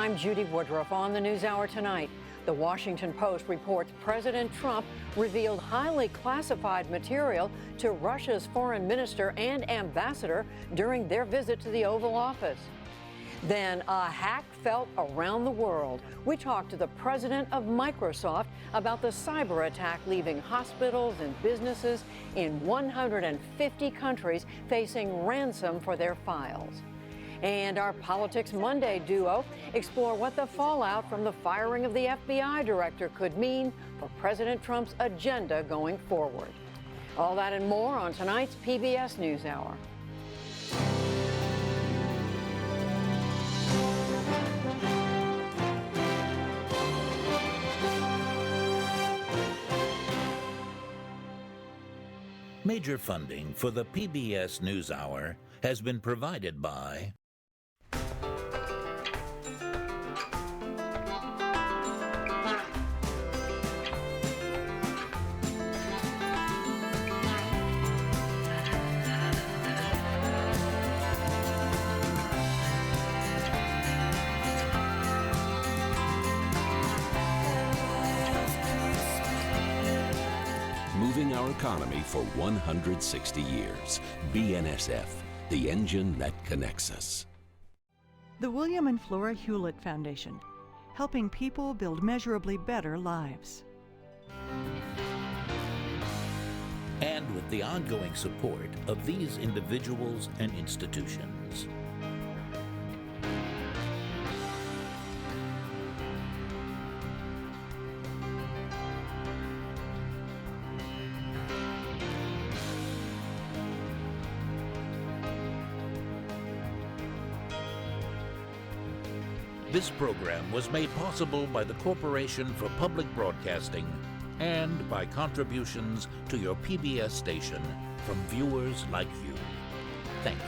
I'm Judy Woodruff. On the NewsHour tonight, the Washington Post reports President Trump revealed highly classified material to Russia's foreign minister and ambassador during their visit to the Oval Office. Then a hack felt around the world. We talked to the president of Microsoft about the cyber attack leaving hospitals and businesses in 150 countries facing ransom for their files. And our Politics Monday duo explore what the fallout from the firing of the FBI director could mean for President Trump's agenda going forward. All that and more on tonight's PBS NewsHour. Major funding for the PBS NewsHour has been provided by moving our economy for 160 years. BNSF, the engine that connects us. The William and Flora Hewlett Foundation, helping people build measurably better lives. and with the ongoing support of these individuals and institutions. This program was made possible by the Corporation for Public Broadcasting and by contributions to your PBS station from viewers like you. Thank you.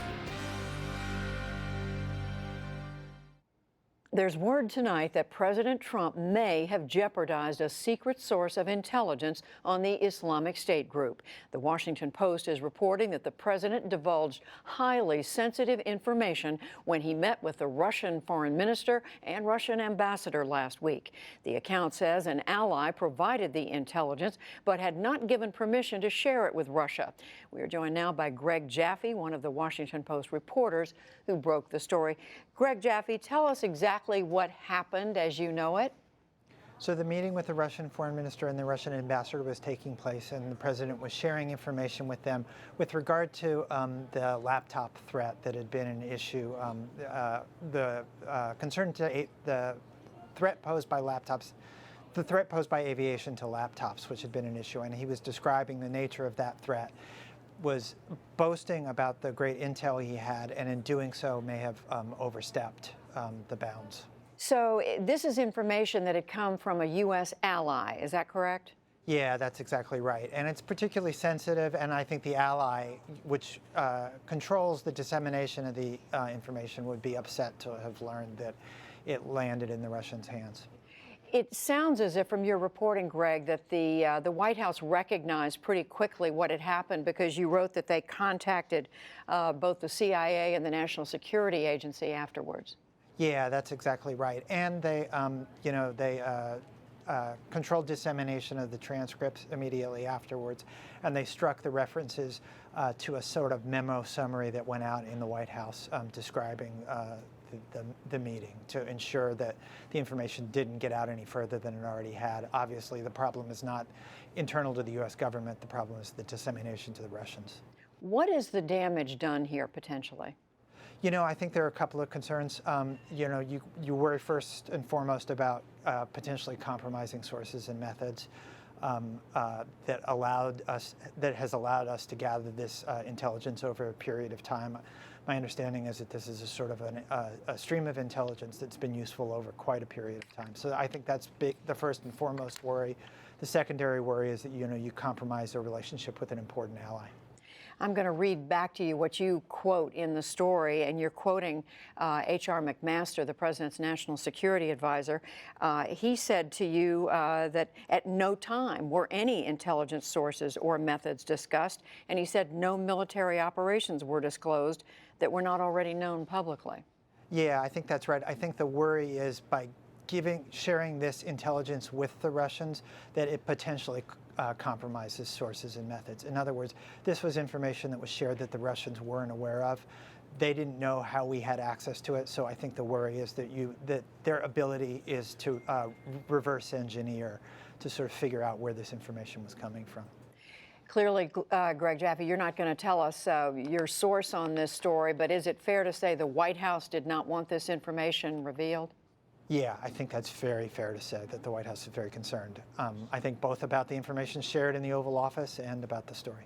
There's word tonight that President Trump may have jeopardized a secret source of intelligence on the Islamic State group. The Washington Post is reporting that the president divulged highly sensitive information when he met with the Russian foreign minister and Russian ambassador last week. The account says an ally provided the intelligence but had not given permission to share it with Russia. We are joined now by Greg Jaffe, one of the Washington Post reporters who broke the story. Greg Jaffe, tell us exactly what happened as you know it. So the meeting with the Russian foreign minister and the Russian ambassador was taking place, and the president was sharing information with them with regard to the laptop threat that had been an issue, the concern to the threat posed by laptops, the threat posed by aviation to laptops, which had been an issue, and he was describing the nature of that threat, was boasting about the great intel he had, and in doing so may have overstepped the bounds. So this is information that had come from a U.S. ally, is that correct? Yeah, that's exactly right. And it's particularly sensitive, and I think the ally, which controls the dissemination of the information, would be upset to have learned that it landed in the Russians' hands. It sounds as if from your reporting, Greg, that the White House recognized pretty quickly what had happened, because you wrote that they contacted both the CIA and the National Security Agency afterwards. Yeah, that's exactly right. And they, controlled dissemination of the transcripts immediately afterwards, and they struck the references to a sort of memo summary that went out in the White House describing the meeting to ensure that the information didn't get out any further than it already had. Obviously, the problem is not internal to the U.S. government. The problem is the dissemination to the Russians. What is the damage done here, potentially? You know, I think there are a couple of concerns. You worry first and foremost about potentially compromising sources and methods that has allowed us to gather this intelligence over a period of time. My understanding is that this is a sort of a stream of intelligence that's been useful over quite a period of time. So I think that's the first and foremost worry. The secondary worry is that you compromise a relationship with an important ally. I'm going to read back to you what you quote in the story, and you're quoting H.R. McMaster, the president's national security advisor. He said to you that at no time were any intelligence sources or methods discussed, and he said no military operations were disclosed that were not already known publicly. Yeah, I think that's right. I think the worry is by sharing this intelligence with the Russians, that it potentially compromises sources and methods. In other words, this was information that was shared that the Russians weren't aware of. They didn't know how we had access to it, so I think the worry is that their ability is to reverse engineer, to sort of figure out where this information was coming from. Clearly, Greg Jaffe, you're not going to tell us your source on this story, but is it fair to say the White House did not want this information revealed? Yeah, I think that's very fair to say that the White House is very concerned. I think both about the information shared in the Oval Office and about the story.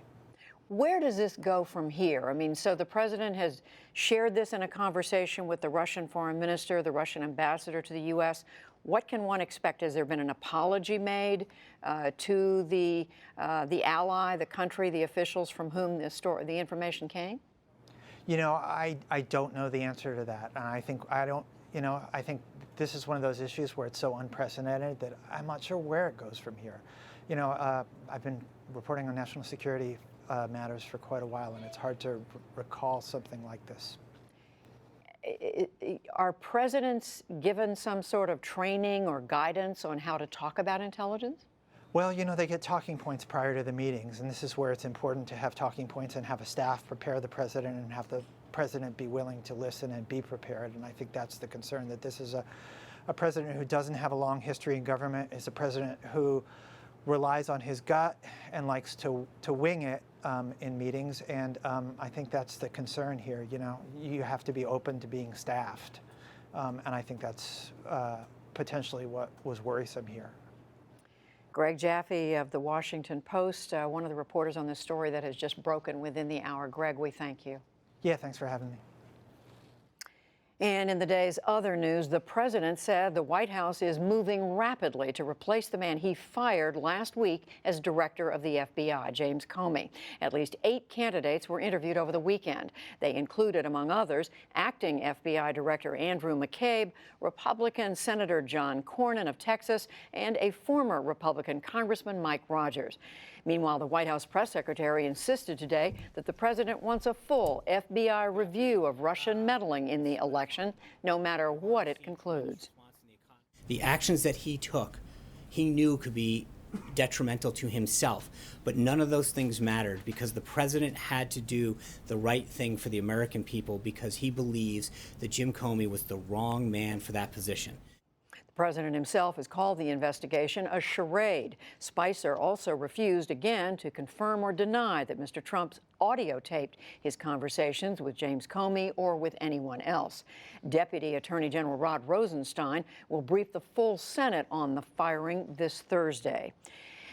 Where does this go from here? I mean, so the president has shared this in a conversation with the Russian foreign minister, the Russian ambassador to the U.S. What can one expect? Has there been an apology made to the ally, the country, the officials from whom the information came? You know, I don't know the answer to that. And I think this is one of those issues where it's so unprecedented that I'm not sure where it goes from here. You know, I've been reporting on national security matters for quite a while, and it's hard to recall something like this. Are presidents given some sort of training or guidance on how to talk about intelligence? Well, you know, they get talking points prior to the meetings, and this is where it's important to have talking points and have a staff prepare the president and have the president be willing to listen and be prepared. And I think that's the concern, that this is a president who doesn't have a long history in government, is a president who relies on his gut and likes to wing it in meetings. And I think that's the concern here. You know, you have to be open to being staffed. And I think that's potentially what was worrisome here. Greg Jaffe of The Washington Post, one of the reporters on this story that has just broken within the hour. Greg, we thank you. Yeah, thanks for having me. And in the day's other news, the president said the White House is moving rapidly to replace the man he fired last week as director of the FBI, James Comey. At least 8 candidates were interviewed over the weekend. They included, among others, acting FBI Director Andrew McCabe, Republican Senator John Cornyn of Texas, and a former Republican Congressman Mike Rogers. Meanwhile, the White House press secretary insisted today that the president wants a full FBI review of Russian meddling in the election, no matter what it concludes. The actions that he took, he knew could be detrimental to himself, but none of those things mattered because the president had to do the right thing for the American people because he believes that Jim Comey was the wrong man for that position. The president himself has called the investigation a charade. Spicer also refused again to confirm or deny that Mr. Trump's audio taped his conversations with James Comey or with anyone else. Deputy Attorney General Rod Rosenstein will brief the full Senate on the firing this Thursday.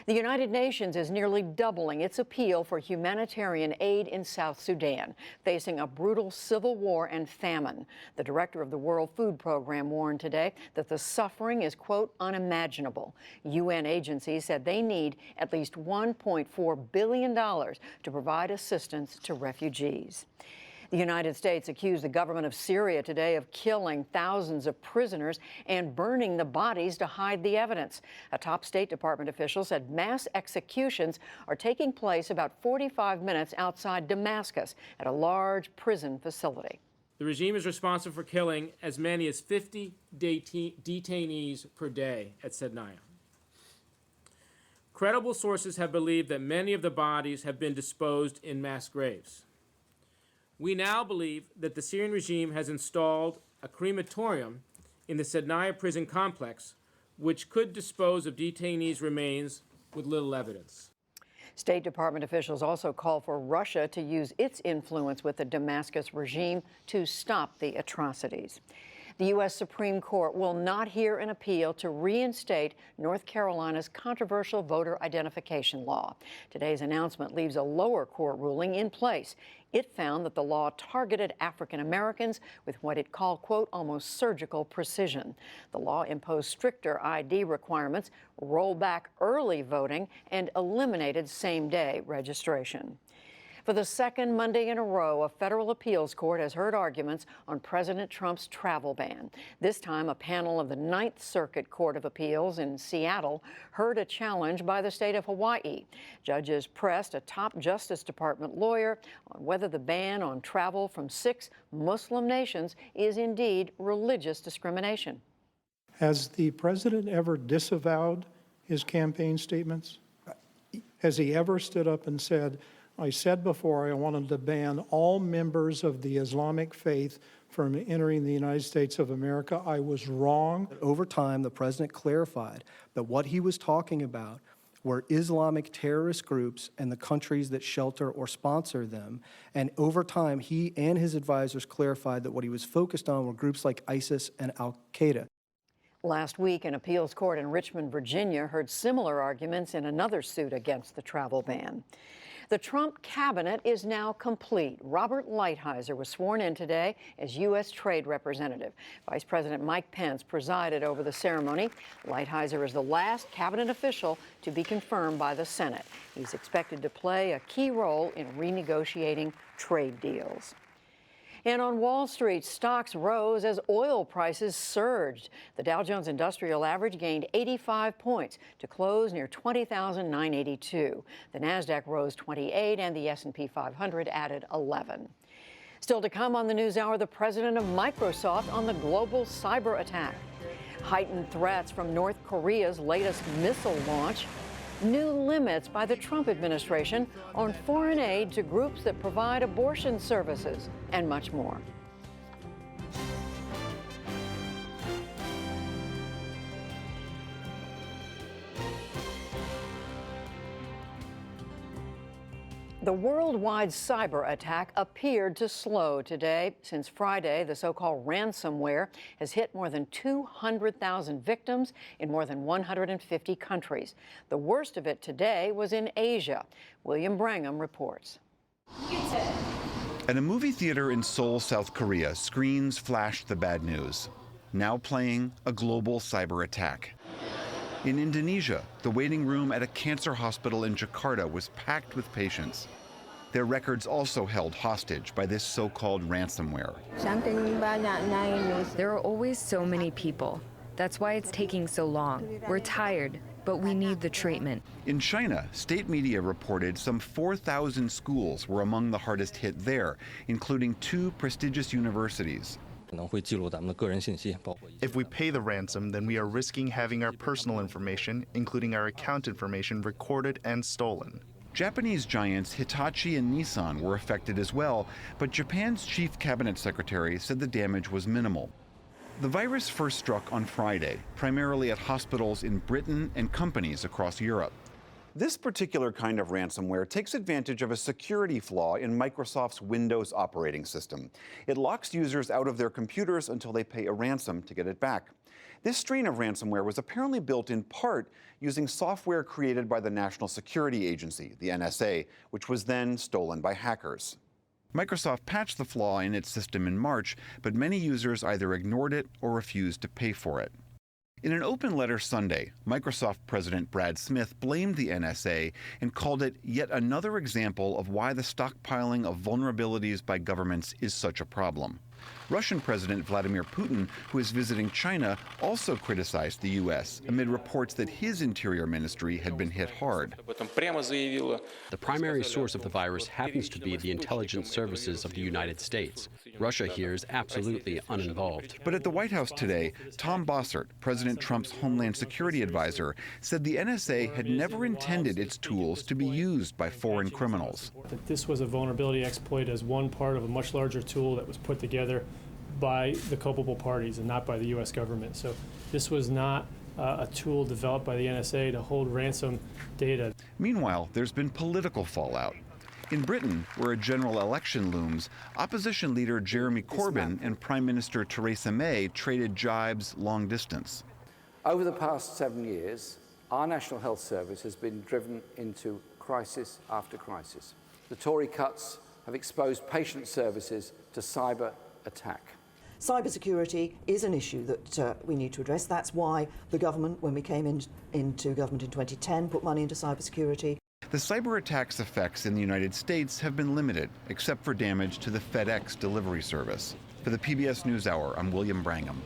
The United Nations is nearly doubling its appeal for humanitarian aid in South Sudan, facing a brutal civil war and famine. The director of the World Food Program warned today that the suffering is, quote, unimaginable. UN agencies said they need at least $1.4 billion to provide assistance to refugees. The United States accused the government of Syria today of killing thousands of prisoners and burning the bodies to hide the evidence. A top State Department official said mass executions are taking place about 45 minutes outside Damascus at a large prison facility. The regime is responsible for killing as many as 50 detainees per day at Sednaya. Credible sources have believed that many of the bodies have been disposed in mass graves. We now believe that the Syrian regime has installed a crematorium in the Sednaya prison complex, which could dispose of detainees' remains with little evidence. State Department officials also call for Russia to use its influence with the Damascus regime to stop the atrocities. The U.S. Supreme Court will not hear an appeal to reinstate North Carolina's controversial voter identification law. Today's announcement leaves a lower court ruling in place. It found that the law targeted African Americans with what it called, quote, almost surgical precision. The law imposed stricter ID requirements, rolled back early voting, and eliminated same-day registration. For the second Monday in a row, a federal appeals court has heard arguments on President Trump's travel ban. This time, a panel of the Ninth Circuit Court of Appeals in Seattle heard a challenge by the state of Hawaii. Judges pressed a top Justice Department lawyer on whether the ban on travel from 6 Muslim nations is indeed religious discrimination. Has the president ever disavowed his campaign statements? Has he ever stood up and said, I said before I wanted to ban all members of the Islamic faith from entering the United States of America. I was wrong. Over time, the president clarified that what he was talking about were Islamic terrorist groups and the countries that shelter or sponsor them. And over time, he and his advisors clarified that what he was focused on were groups like ISIS and Al-Qaeda. Last week, an appeals court in Richmond, Virginia, heard similar arguments in another suit against the travel ban. The Trump cabinet is now complete. Robert Lighthizer was sworn in today as U.S. Trade Representative. Vice President Mike Pence presided over the ceremony. Lighthizer is the last cabinet official to be confirmed by the Senate. He's expected to play a key role in renegotiating trade deals. And on Wall Street, stocks rose as oil prices surged. The Dow Jones Industrial Average gained 85 points to close near 20,982. The Nasdaq rose 28, and the S&P 500 added 11. Still to come on the NewsHour, the president of Microsoft on the global cyber attack. Heightened threats from North Korea's latest missile launch. New limits by the Trump administration on foreign aid to groups that provide abortion services, and much more. The worldwide cyber attack appeared to slow today. Since Friday, the so-called ransomware has hit more than 200,000 victims in more than 150 countries. The worst of it today was in Asia. William Brangham reports. At a movie theater in Seoul, South Korea, screens flashed the bad news. Now playing a global cyber attack. In Indonesia, the waiting room at a cancer hospital in Jakarta was packed with patients. Their records also held hostage by this so-called ransomware. There are always so many people. That's why it's taking so long. We're tired, but we need the treatment. In China, state media reported some 4,000 schools were among the hardest hit there, including 2 prestigious universities. If we pay the ransom, then we are risking having our personal information, including our account information, recorded and stolen. Japanese giants Hitachi and Nissan were affected as well, but Japan's chief cabinet secretary said the damage was minimal. The virus first struck on Friday, primarily at hospitals in Britain and companies across Europe. This particular kind of ransomware takes advantage of a security flaw in Microsoft's Windows operating system. It locks users out of their computers until they pay a ransom to get it back. This strain of ransomware was apparently built in part using software created by the National Security Agency, the NSA, which was then stolen by hackers. Microsoft patched the flaw in its system in March, but many users either ignored it or refused to pay for it. In an open letter Sunday, Microsoft President Brad Smith blamed the NSA and called it yet another example of why the stockpiling of vulnerabilities by governments is such a problem. Russian President Vladimir Putin, who is visiting China, also criticized the U.S. amid reports that his interior ministry had been hit hard. The primary source of the virus happens to be the intelligence services of the United States. Russia here is absolutely uninvolved. But at the White House today, Tom Bossert, President Trump's Homeland Security advisor, said the NSA had never intended its tools to be used by foreign criminals. That this was a vulnerability exploit as one part of a much larger tool that was put together by the culpable parties and not by the U.S. government. So this was not a tool developed by the NSA to hold ransom data. Meanwhile, there's been political fallout. In Britain, where a general election looms, opposition leader Jeremy Corbyn and Prime Minister Theresa May traded jibes long distance. Over the past 7 years, our National Health Service has been driven into crisis after crisis. The Tory cuts have exposed patient services to cyber attack. Cybersecurity is an issue that we need to address. That's why the government, when we came into government in 2010, put money into cybersecurity. The cyber attack's effects in the United States have been limited, except for damage to the FedEx delivery service. For the PBS NewsHour, I'm William Brangham.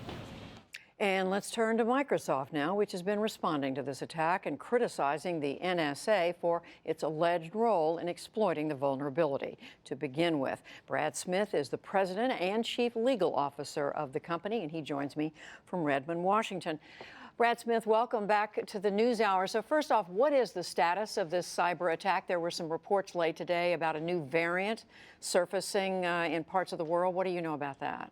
And let's turn to Microsoft now, which has been responding to this attack and criticizing the NSA for its alleged role in exploiting the vulnerability. To begin with, Brad Smith is the president and chief legal officer of the company, and he joins me from Redmond, Washington. Brad Smith, welcome back to the NewsHour. So first off, what is the status of this cyber attack? There were some reports late today about a new variant surfacing in parts of the world. What do you know about that?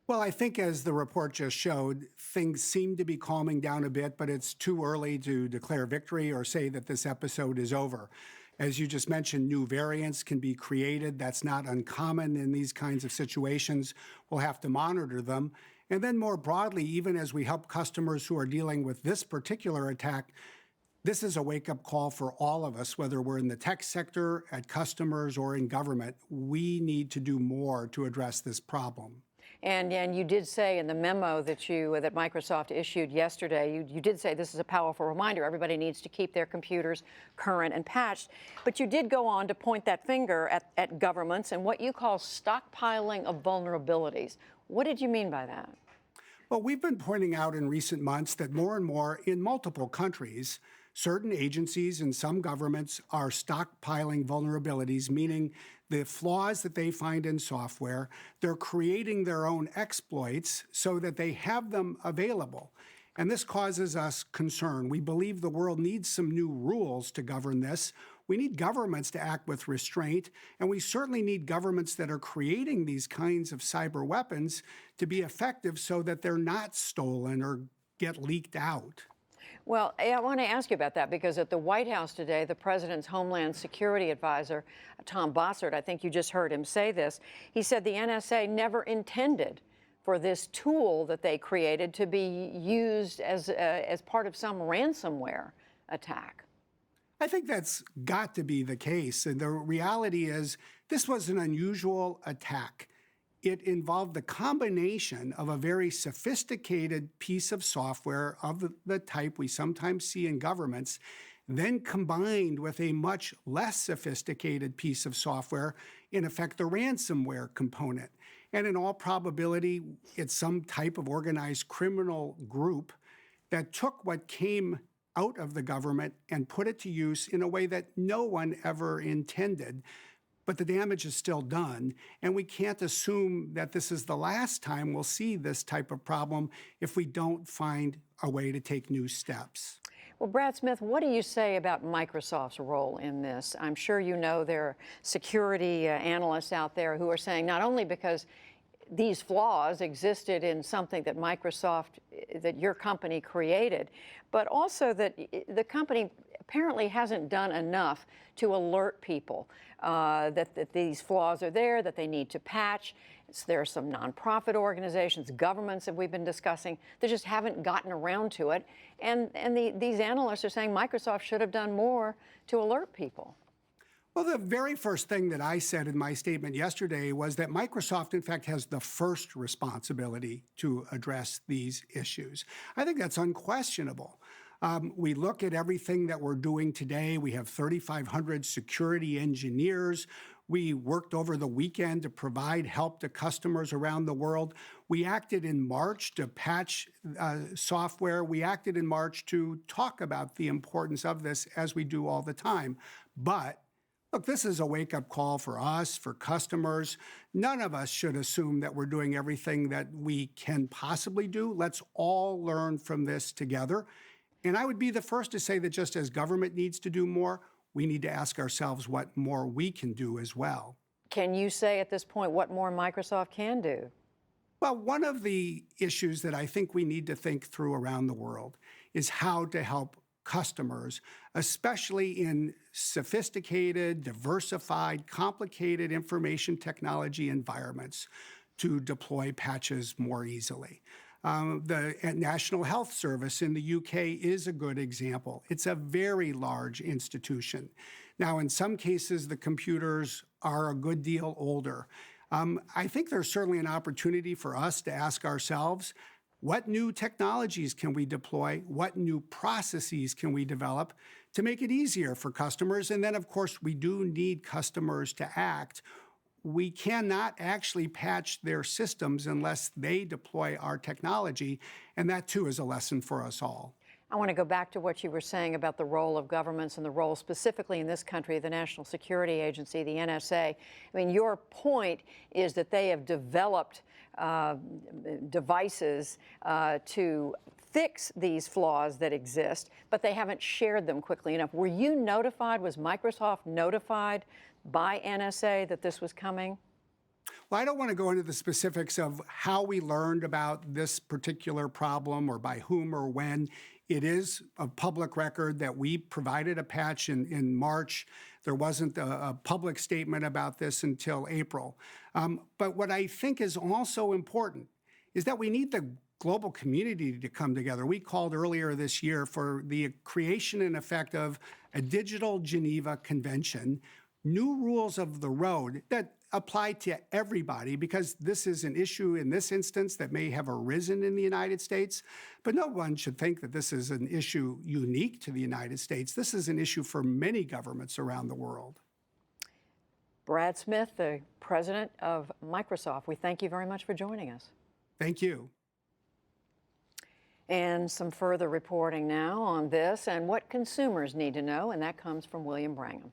Well, I think as the report just showed, things seem to be calming down a bit, but it's too early to declare victory or say that this episode is over. As you just mentioned, new variants can be created. That's not uncommon in these kinds of situations. We'll have to monitor them. And then more broadly, even as we help customers who are dealing with this particular attack, this is a wake-up call for all of us, whether we're in the tech sector, at customers, or in government. We need to do more to address this problem. And you did say in the memo that Microsoft issued yesterday, you did say this is a powerful reminder. Everybody needs to keep their computers current and patched. But you did go on to point that finger at governments and what you call stockpiling of vulnerabilities. What did you mean by that? Well, we've been pointing out in recent months that more and more in multiple countries, certain agencies and some governments are stockpiling vulnerabilities, meaning the flaws that they find in software, they're creating their own exploits so that they have them available. And this causes us concern. We believe the world needs some new rules to govern this. We need governments to act with restraint, and we certainly need governments that are creating these kinds of cyber weapons to be effective so that they're not stolen or get leaked out. Well, I want to ask you about that because at the White House today, the president's Homeland Security advisor, Tom Bossert, I think you just heard him say this, he said the NSA never intended for this tool that they created to be used as part of some ransomware attack. I think that's got to be the case. And the reality is this was an unusual attack. It involved the combination of a very sophisticated piece of software of the type we sometimes see in governments, then combined with a much less sophisticated piece of software, in effect, the ransomware component. And in all probability, it's some type of organized criminal group that took what came out of the government and put it to use in a way that no one ever intended. But the damage is still done, and we can't assume that this is the last time we'll see this type of problem if we don't find a way to take new steps. Well, Brad Smith, what do you say about Microsoft's role in this? I'm sure you know there are security analysts out there who are saying not only because these flaws existed in something that Microsoft, that your company created, but also that the company apparently hasn't done enough to alert people that these flaws are there, that they need to patch. There are some nonprofit organizations, governments that we've been discussing that just haven't gotten around to it. And these analysts are saying Microsoft should have done more to alert people. Well, the very first thing that I said in my statement yesterday was that Microsoft, in fact, has the first responsibility to address these issues. I think that's unquestionable. We look at everything that we're doing today. We have 3,500 security engineers. We worked over the weekend to provide help to customers around the world. We acted in March to patch software. We acted in March to talk about the importance of this, as we do all the time. But look, this is a wake-up call for us, for customers. None of us should assume that we're doing everything that we can possibly do. Let's all learn from this together. And I would be the first to say that just as government needs to do more, we need to ask ourselves what more we can do as well. Can you say at this point what more Microsoft can do? Well, one of the issues that I think we need to think through around the world is how to help customers, especially in sophisticated, diversified, complicated information technology environments, to deploy patches more easily. The National Health Service in the UK is a good example. It's a very large institution. Now, in some cases, the computers are a good deal older. I think there's certainly an opportunity for us to ask ourselves, What new technologies can we deploy? What new processes can we develop to make it easier for customers? And then, of course, we do need customers to act. We cannot actually patch their systems unless they deploy our technology, and that too is a lesson for us all. I want to go back to what you were saying about the role of governments and the role specifically in this country of the National Security Agency, the NSA. I mean, your point is that they have developed devices to fix these flaws that exist, but they haven't shared them quickly enough. Were you notified? Was Microsoft notified by NSA that this was coming? Well, I don't want to go into the specifics of how we learned about this particular problem or by whom or when. It is a public record that we provided a patch in March. There wasn't a public statement about this until April. But what I think is also important is that we need the global community to come together. We called earlier this year for the creation and effect of a digital Geneva Convention, new rules of the road that apply to everybody, because this is an issue in this instance that may have arisen in the United States. But no one should think that this is an issue unique to the United States. This is an issue for many governments around the world. Brad Smith, the president of Microsoft, we thank you very much for joining us. Thank you. And some further reporting now on this and what consumers need to know, and that comes from William Brangham.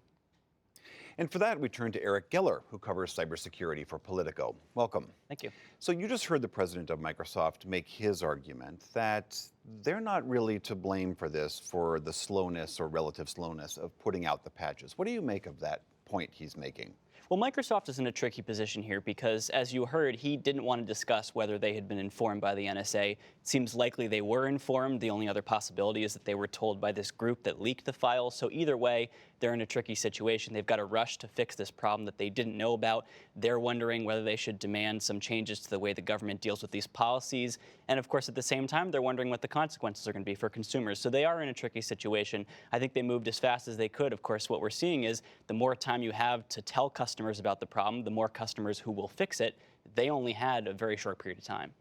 And for that, we turn to Eric Geller, who covers cybersecurity for Politico. Welcome. Thank you. So you just heard the president of Microsoft make his argument that they're not really to blame for this, for the slowness or relative slowness of putting out the patches. What do you make of that point he's making? Well, Microsoft is in a tricky position here because, as you heard, he didn't want to discuss whether they had been informed by the NSA. It seems likely they were informed. The only other possibility is that they were told by this group that leaked the files. So either way, they're in a tricky situation. They've got to rush to fix this problem that they didn't know about. They're wondering whether they should demand some changes to the way the government deals with these policies. And of course, at the same time, they're wondering what the consequences are going to be for consumers. So they are in a tricky situation. I think they moved as fast as they could. Of course, what we're seeing is the more time you have to tell customers about the problem, the more customers who will fix it. They only had a very short period of time.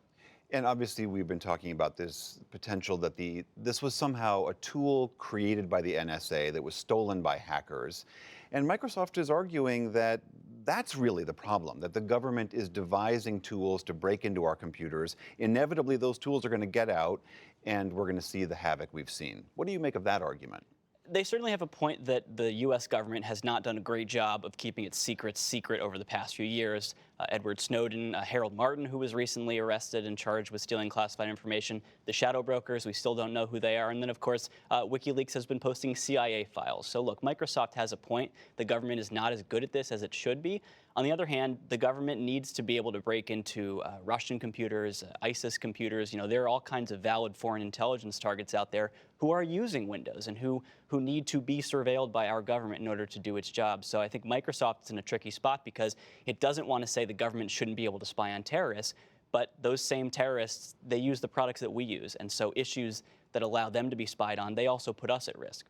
And obviously, we've been talking about this potential that this was somehow a tool created by the NSA that was stolen by hackers. And Microsoft is arguing that that's really the problem, that the government is devising tools to break into our computers. Inevitably, those tools are going to get out, and we're going to see the havoc we've seen. What do you make of that argument? They certainly have a point that the U.S. government has not done a great job of keeping its secrets secret over the past few years. Edward Snowden, Harold Martin, who was recently arrested and charged with stealing classified information, the shadow brokers, we still don't know who they are. And then, of course, WikiLeaks has been posting CIA files. So, look, Microsoft has a point. The government is not as good at this as it should be. On the other hand, the government needs to be able to break into Russian computers, ISIS computers. You know, there are all kinds of valid foreign intelligence targets out there who are using Windows and who need to be surveilled by our government in order to do its job. So I think Microsoft is in a tricky spot because it doesn't want to say the government shouldn't be able to spy on terrorists, but those same terrorists, they use the products that we use. And so issues that allow them to be spied on, they also put us at risk.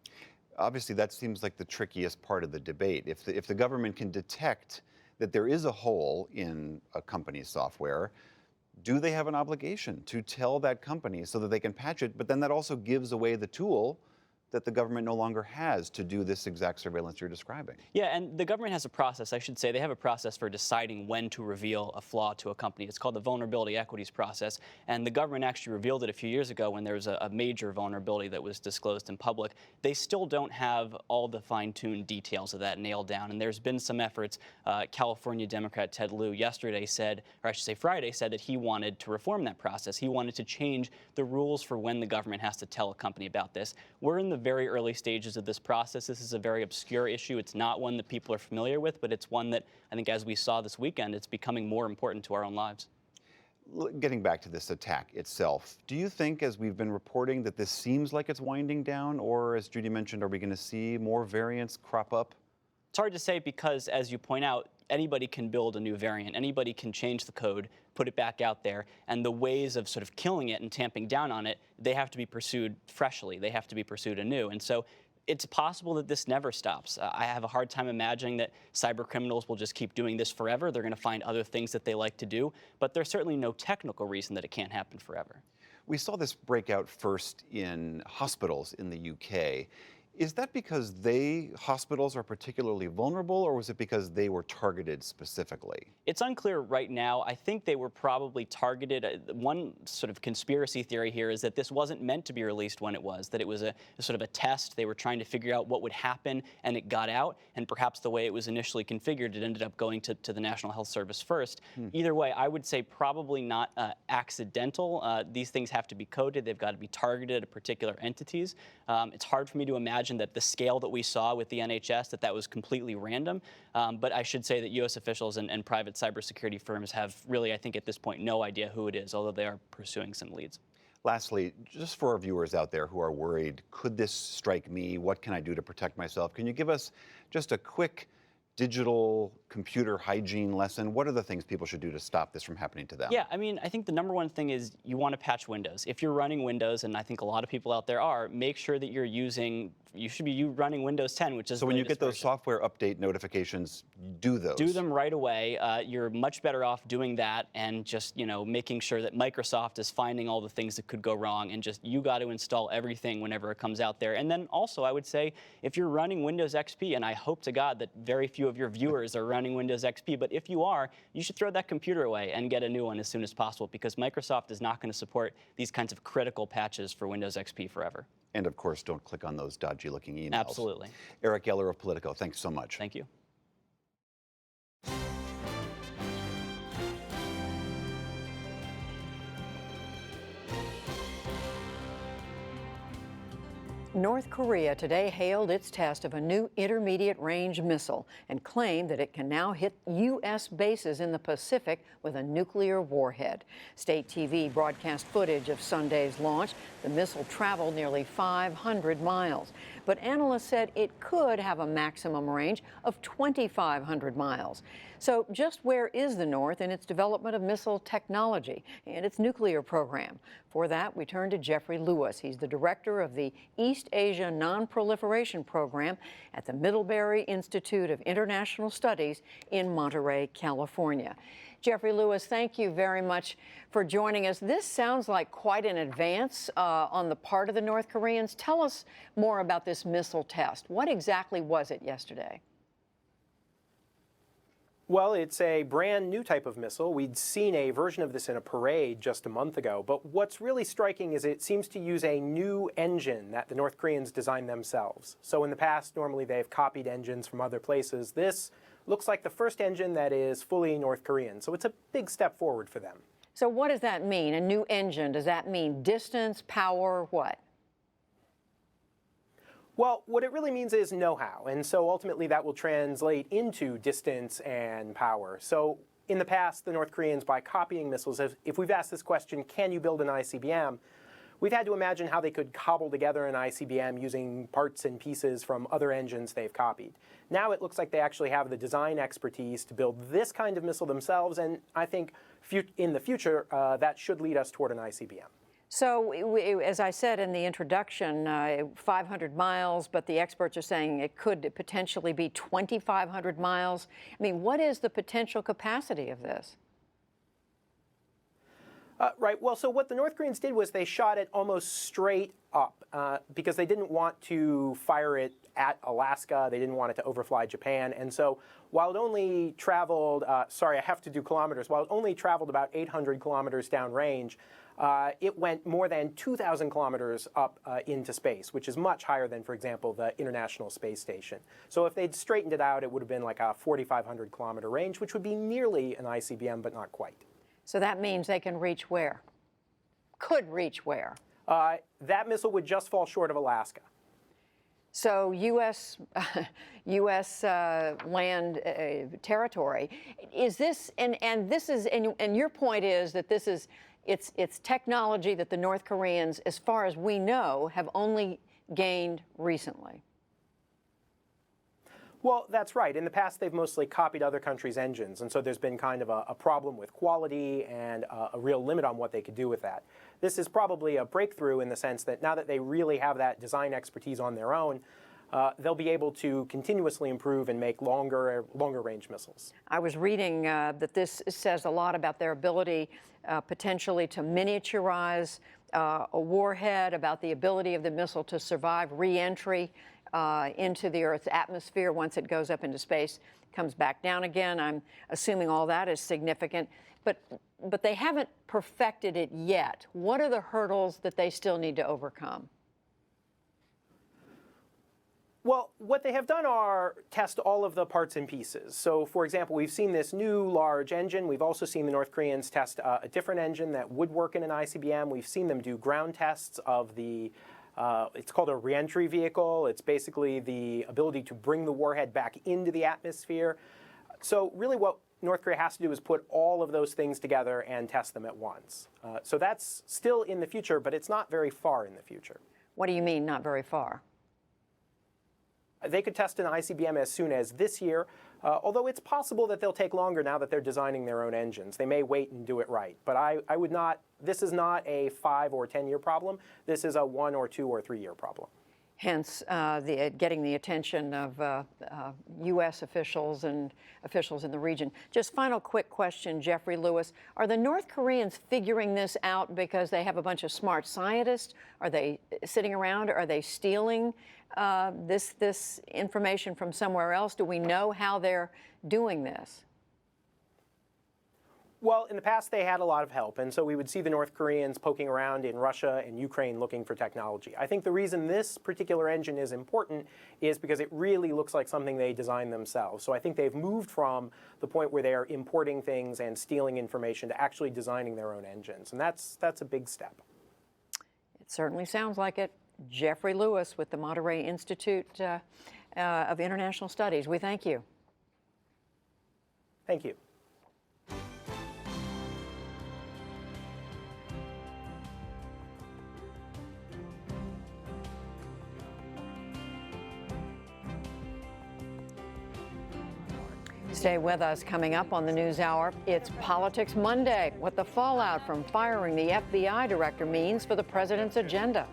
Obviously, that seems like the trickiest part of the debate. If the government can detect that there is a hole in a company's software, do they have an obligation to tell that company so that they can patch it? But then that also gives away the tool that the government no longer has to do this exact surveillance you're describing. Yeah, and the government has a process, I should say. They have a process for deciding when to reveal a flaw to a company. It's called the vulnerability equities process, and the government actually revealed it a few years ago when there was a major vulnerability that was disclosed in public. They still don't have all the fine-tuned details of that nailed down, and there's been some efforts. California Democrat Ted Lieu yesterday said, or I should say Friday, said that he wanted to reform that process. He wanted to change the rules for when the government has to tell a company about this. We're in the very early stages of this process. This is a very obscure issue. It's not one that people are familiar with, but it's one that I think, as we saw this weekend, it's becoming more important to our own lives. Getting back to this attack itself, do you think, as we've been reporting, that this seems like it's winding down, or, as Judy mentioned, are we going to see more variants crop up? It's hard to say because, as you point out, anybody can build a new variant. Anybody can change the code, put it back out there, and the ways of sort of killing it and tamping down on it, they have to be pursued freshly. They have to be pursued anew. And so it's possible that this never stops. I have a hard time imagining that cyber criminals will just keep doing this forever. They're going to find other things that they like to do, but there's certainly no technical reason that it can't happen forever. We saw this break out first in hospitals in the UK. Is that because hospitals are particularly vulnerable, or was it because they were targeted specifically? It's unclear right now. I think they were probably targeted. One sort of conspiracy theory here is that this wasn't meant to be released when it was, that it was a sort of a test. They were trying to figure out what would happen, and it got out. And perhaps the way it was initially configured, it ended up going to the National Health Service first. Either way, I would say probably not accidental. These things have to be coded. They've got to be targeted at particular entities. It's hard for me to imagine that the scale that we saw with the NHS, that was completely random. But I should say that U.S. officials and private cybersecurity firms have really, I think at this point, no idea who it is, although they are pursuing some leads. Lastly, just for our viewers out there who are worried, could this strike me? What can I do to protect myself? Can you give us just a quick digital computer hygiene lesson? What are the things people should do to stop this from happening to them? Yeah, I mean, I think the number one thing is you want to patch Windows. If you're running Windows, and I think a lot of people out there are, make sure that you should be running Windows 10, which is so when you get those software update notifications, do those. Do them right away. You're much better off doing that and just, making sure that Microsoft is finding all the things that could go wrong, and just you got to install everything whenever it comes out there. And then also, I would say, if you're running Windows XP, and I hope to God that very few of your viewers are running Windows XP, but if you are, you should throw that computer away and get a new one as soon as possible, because Microsoft is not going to support these kinds of critical patches for Windows XP forever. And of course, don't click on those dodgy-looking emails. Absolutely. Eric Geller of Politico, thanks so much. Thank you. North Korea today hailed its test of a new intermediate-range missile and claimed that it can now hit U.S. bases in the Pacific with a nuclear warhead. State TV broadcast footage of Sunday's launch. The missile traveled nearly 500 miles, but analysts said it could have a maximum range of 2,500 miles. So just where is the North in its development of missile technology and its nuclear program? For that, we turn to Jeffrey Lewis. He's the director of the East Asia Non-Proliferation Program at the Middlebury Institute of International Studies in Monterey, California. Jeffrey Lewis, thank you very much for joining us. This sounds like quite an advance on the part of the North Koreans. Tell us more about this missile test. What exactly was it yesterday? Well, it's a brand new type of missile. We'd seen a version of this in a parade just a month ago. But what's really striking is it seems to use a new engine that the North Koreans designed themselves. So in the past, normally they've copied engines from other places. This looks like the first engine that is fully North Korean. So it's a big step forward for them. So what does that mean, a new engine? Does that mean distance, power, what? Well, what it really means is know-how, and so ultimately that will translate into distance and power. So in the past, the North Koreans, by copying missiles, if we've asked this question, can you build an ICBM, we've had to imagine how they could cobble together an ICBM using parts and pieces from other engines they've copied. Now it looks like they actually have the design expertise to build this kind of missile themselves, and I think in the future, that should lead us toward an ICBM. So, as I said in the introduction, 500 miles, but the experts are saying it could potentially be 2,500 miles. I mean, what is the potential capacity of this? Right. Well, so what the North Koreans did was they shot it almost straight up because they didn't want to fire it at Alaska. They didn't want it to overfly Japan. And so while it only traveled, sorry, I have to do kilometers, while it only traveled about 800 kilometers downrange, it went more than 2,000 kilometers up into space, which is much higher than, for example, the International Space Station. So if they'd straightened it out, it would have been like a 4,500 kilometer range, which would be nearly an ICBM, but not quite. So that means they can reach where? Could reach where? That missile would just fall short of Alaska. So U.S. land territory. Is this, and this is, and your point is that this is, it's technology that the North Koreans, as far as we know, have only gained recently. Well, that's right. In the past, they've mostly copied other countries' engines, and so there's been kind of a problem with quality and a real limit on what they could do with that. This is probably a breakthrough in the sense that now that they really have that design expertise on their own, they'll be able to continuously improve and make longer range missiles. I was reading that this says a lot about their ability potentially to miniaturize a warhead, about the ability of the missile to survive re-entry into the Earth's atmosphere once it goes up into space, comes back down again. I'm assuming all that is significant. But they haven't perfected it yet. What are the hurdles that they still need to overcome? Well, what they have done are test all of the parts and pieces. So, for example, we've seen this new large engine. We've also seen the North Koreans test a different engine that would work in an ICBM. We've seen them do ground tests of the, it's called a reentry vehicle. It's basically the ability to bring the warhead back into the atmosphere. So really what North Korea has to do is put all of those things together and test them at once. So that's still in the future, but it's not very far in the future. What do you mean, not very far? They could test an ICBM as soon as this year, although it's possible that they'll take longer now that they're designing their own engines. They may wait and do it right. But I would not, this is not a 5 or 10-year problem. This is a 1 or 2 or 3-year problem. Hence, getting the attention of U.S. officials and officials in the region. Just final quick question, Jeffrey Lewis. Are the North Koreans figuring this out because they have a bunch of smart scientists? Are they sitting around? Are they stealing this information from somewhere else? Do we know how they're doing this? Well, in the past, they had a lot of help, and so we would see the North Koreans poking around in Russia and Ukraine looking for technology. I think the reason this particular engine is important is because it really looks like something they designed themselves. So I think they've moved from the point where they are importing things and stealing information to actually designing their own engines, and that's a big step. It certainly sounds like it. Jeffrey Lewis with the Monterey Institute of International Studies. We thank you. Thank you. Stay with us. Coming up on the NewsHour, it's Politics Monday, what the fallout from firing the FBI director means for the president's agenda.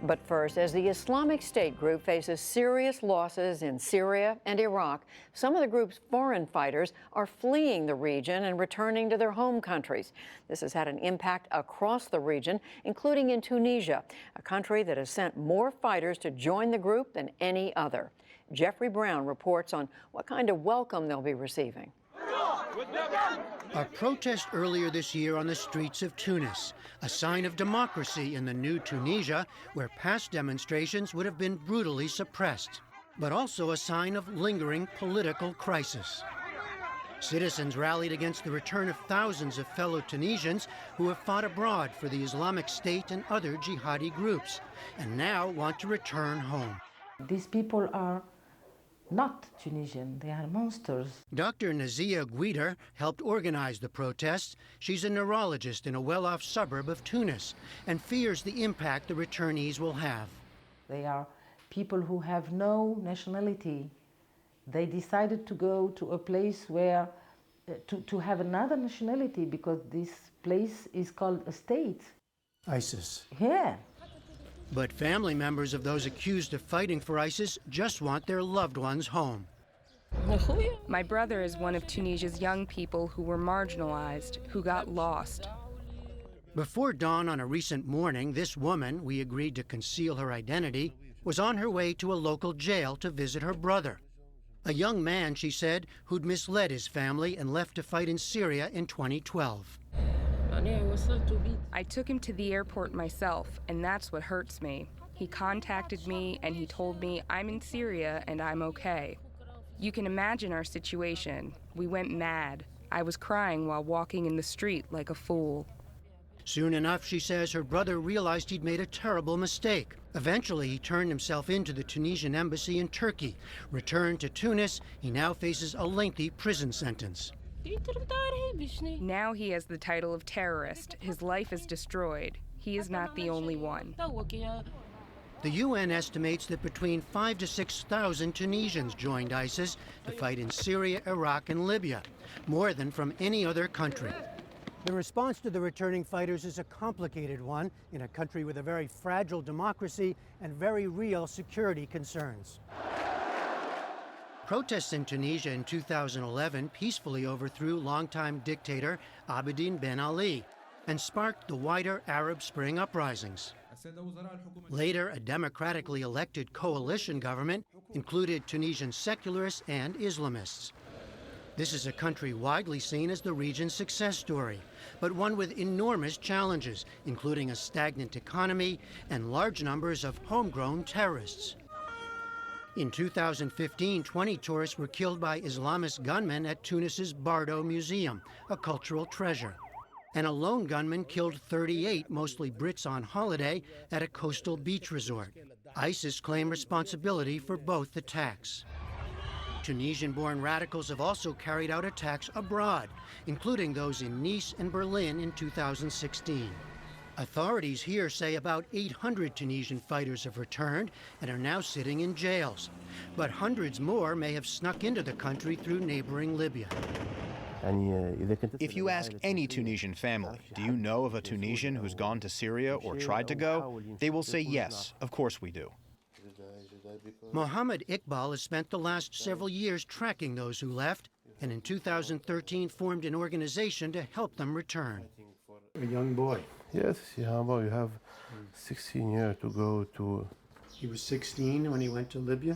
But first, as the Islamic State group faces serious losses in Syria and Iraq, some of the group's foreign fighters are fleeing the region and returning to their home countries. This has had an impact across the region, including in Tunisia, a country that has sent more fighters to join the group than any other. Jeffrey Brown reports on what kind of welcome they'll be receiving. A protest earlier this year on the streets of Tunis, a sign of democracy in the new Tunisia, where past demonstrations would have been brutally suppressed, but also a sign of lingering political crisis. Citizens rallied against the return of thousands of fellow Tunisians who have fought abroad for the Islamic State and other jihadi groups, and now want to return home. These people are not Tunisian, they are monsters. Dr. Nazia Guider helped organize the protests. She's a neurologist in a well-off suburb of Tunis and fears the impact the returnees will have. They are people who have no nationality. They decided to go to a place where, to have another nationality because this place is called a state. ISIS. Yeah. But family members of those accused of fighting for ISIS just want their loved ones home. My brother is one of Tunisia's young people who were marginalized, who got lost. Before dawn on a recent morning, this woman, we agreed to conceal her identity, was on her way to a local jail to visit her brother. A young man, she said, who'd misled his family and left to fight in Syria in 2012. I took him to the airport myself, and that's what hurts me. He contacted me and he told me I'm in Syria and I'm okay. You can imagine our situation. We went mad. I was crying while walking in the street like a fool. Soon enough, she says, her brother realized he'd made a terrible mistake. Eventually, he turned himself into the Tunisian embassy in Turkey. Returned to Tunis, he now faces a lengthy prison sentence. Now he has the title of terrorist. His life is destroyed. He is not the only one. The UN estimates that between 5,000 to 6,000 Tunisians joined ISIS to fight in Syria, Iraq, and Libya, more than from any other country. The response to the returning fighters is a complicated one in a country with a very fragile democracy and very real security concerns. Protests in Tunisia in 2011 peacefully overthrew longtime dictator Abidine Ben Ali. and sparked the wider Arab Spring uprisings. Later, a democratically elected coalition government included Tunisian secularists and Islamists. This is a country widely seen as the region's success story, but one with enormous challenges, including a stagnant economy and large numbers of homegrown terrorists. In 2015, 20 tourists were killed by Islamist gunmen at Tunis's Bardo Museum, a cultural treasure. And a lone gunman killed 38, mostly Brits on holiday, at a coastal beach resort. ISIS claimed responsibility for both attacks. Tunisian-born radicals have also carried out attacks abroad, including those in Nice and Berlin in 2016. Authorities here say about 800 Tunisian fighters have returned and are now sitting in jails. But hundreds more may have snuck into the country through neighboring Libya. If you ask any Tunisian family, do you know of a Tunisian who's gone to Syria or tried to go? They will say yes, of course we do. Mohammed Iqbal has spent the last several years tracking those who left, and in 2013 formed an organization to help them return. A young boy. Yes, yeah, well, you have 16 years to go to... He was 16 when he went to Libya?